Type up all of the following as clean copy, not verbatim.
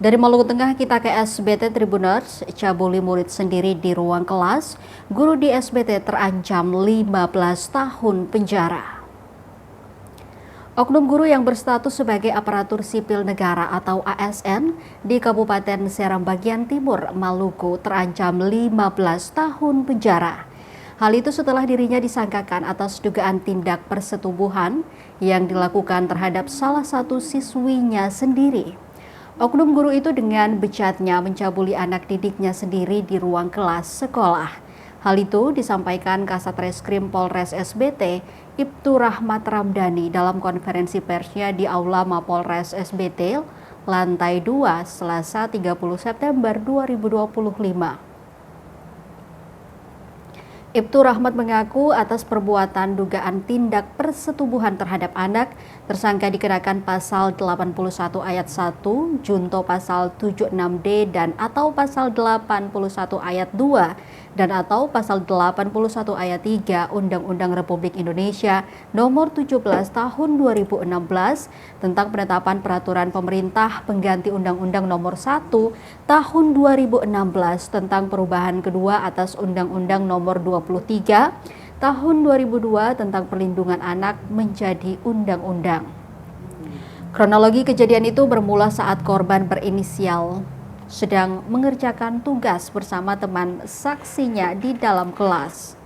Dari Maluku Tengah kita ke SBT Tribuners, cabuli murid sendiri di ruang kelas, guru di SBT terancam 15 tahun penjara. Oknum guru yang berstatus sebagai aparatur sipil negara atau ASN di Kabupaten Seram bagian Timur, Maluku terancam 15 tahun penjara. Hal itu setelah dirinya disangkakan atas dugaan tindak persetubuhan yang dilakukan terhadap salah satu siswinya sendiri. Oknum guru itu dengan bejatnya mencabuli anak didiknya sendiri di ruang kelas sekolah. Hal itu disampaikan Kasat Reskrim Polres SBT, Ibtu Rahmat Ramdhani dalam konferensi persnya di Aula Mapolres SBT, lantai 2, Selasa 30 September 2025. Ibtu Rahmat mengaku atas perbuatan dugaan tindak persetubuhan terhadap anak, tersangka dikenakan pasal 81 ayat 1, junto pasal 76D dan atau pasal 81 ayat 2 dan atau pasal 81 ayat 3 Undang-Undang Republik Indonesia Nomor 17 Tahun 2016 tentang penetapan peraturan pemerintah pengganti Undang-Undang Nomor 1 Tahun 2016 tentang perubahan kedua atas Undang-Undang Nomor 23 Tahun 2002 tentang perlindungan anak menjadi undang-undang. Kronologi kejadian itu bermula saat korban berinisial sedang mengerjakan tugas bersama teman saksinya di dalam kelas.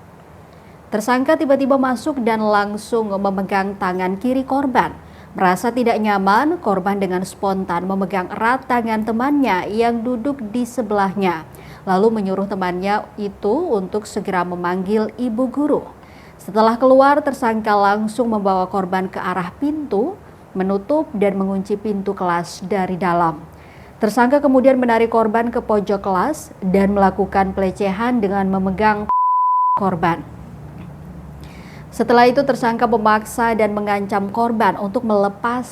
Tersangka tiba-tiba masuk dan langsung memegang tangan kiri korban. Merasa tidak nyaman, korban dengan spontan memegang erat tangan temannya yang duduk di sebelahnya, lalu menyuruh temannya itu untuk segera memanggil ibu guru. Setelah keluar, tersangka langsung membawa korban ke arah pintu, menutup dan mengunci pintu kelas dari dalam. Tersangka kemudian menarik korban ke pojok kelas dan melakukan pelecehan dengan memegang korban. Setelah itu tersangka memaksa dan mengancam korban untuk melepas.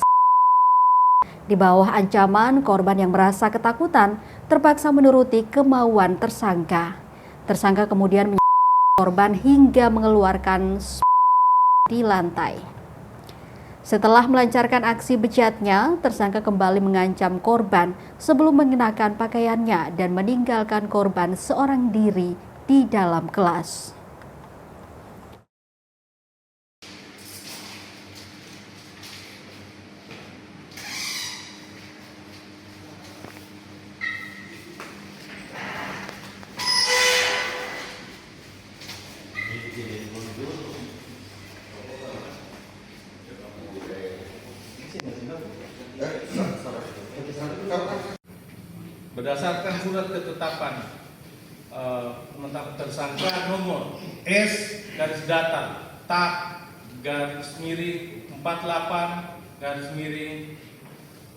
Di bawah ancaman, korban yang merasa ketakutan terpaksa menuruti kemauan tersangka. Tersangka kemudian menyeret korban hingga mengeluarkan di lantai. Setelah melancarkan aksi bejatnya, tersangka kembali mengancam korban sebelum mengenakan pakaiannya dan meninggalkan korban seorang diri di dalam kelas. Berdasarkan surat ketetapan penetapan tersangka nomor S garis datar TAK garis miring 48 garis miring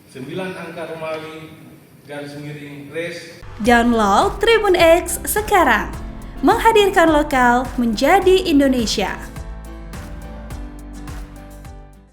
9 angka Romawi garis miring res. Download Tribun X sekarang, menghadirkan lokal menjadi Indonesia.